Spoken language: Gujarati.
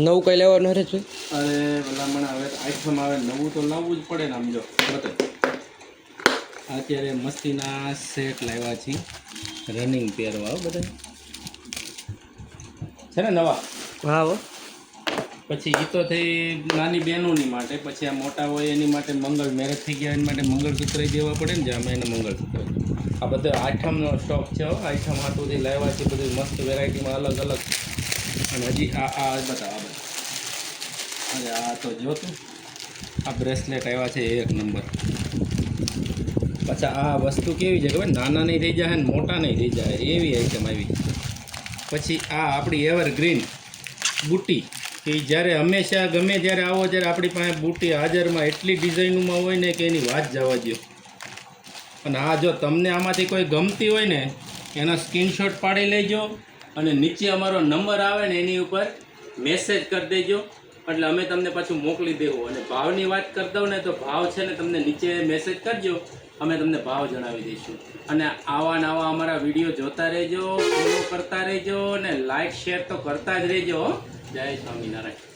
નવું કઈ લેવાનું હરે છે? અરે ભલામણ હવે આઈટમ આવે નવું તો લાવવું જ પડે ને. આમ જો અત્યારે મસ્તીના સેટ લાવ્યા છીએ રનિંગ પહેરવા બધા છે ને નવા. હા હો. પછી એ તો થઈ નાની બહેનોની માટે. પછી આ મોટા હોય એની માટે મંગળ મેરેજ થઈ ગયા એની માટે મંગળસૂત્ર દેવા પડે ને, જે અમે એને મંગળસૂત્ર. આ બધો આઠમનો સ્ટોક છે. આઠમ હાટુંથી લાવ્યા છે બધી મસ્ત વેરાયટીમાં અલગ અલગ. અને હજી આ બતાવો અરે આ તો જો તું આ બ્રેસલેટ આવ્યા છે એક નંબર. પછી આ વસ્તુ કેવી છે ખબર, નાના નહીં થઈ જાય ને મોટા નહીં થઈ જાય એવી આઈટમ આવી. પછી આ આપણી એવરગ્રીન બુટ્ટી કે જ્યારે હંમેશા ગમે જ્યારે આવો ત્યારે આપણી પાસે બુટ્ટી હાજરમાં એટલી ડિઝાઇનોમાં હોય ને કે એની વાત જવા દો. અને આ જો તમને આમાંથી કોઈ ગમતી હોય ને એનો સ્ક્રીનશોટ પાડી લેજો અને નીચે અમારો નંબર આવે ને એની ઉપર મેસેજ કરી દેજો, એટલે અમે તમને પાછું મોકલી દેવું. અને ભાવની વાત કરતા હો ને તો ભાવ છે ને તમને નીચે મેસેજ કરજો, અમે તમને ભાવ જણાવી દઈશું. અને આવા નવા અમારા વિડીયો જોતા રહેજો, ફોલો કરતા રહેજો અને લાઈક શેર તો કરતા જ રહેજો. જય સ્વામિનારાયણ.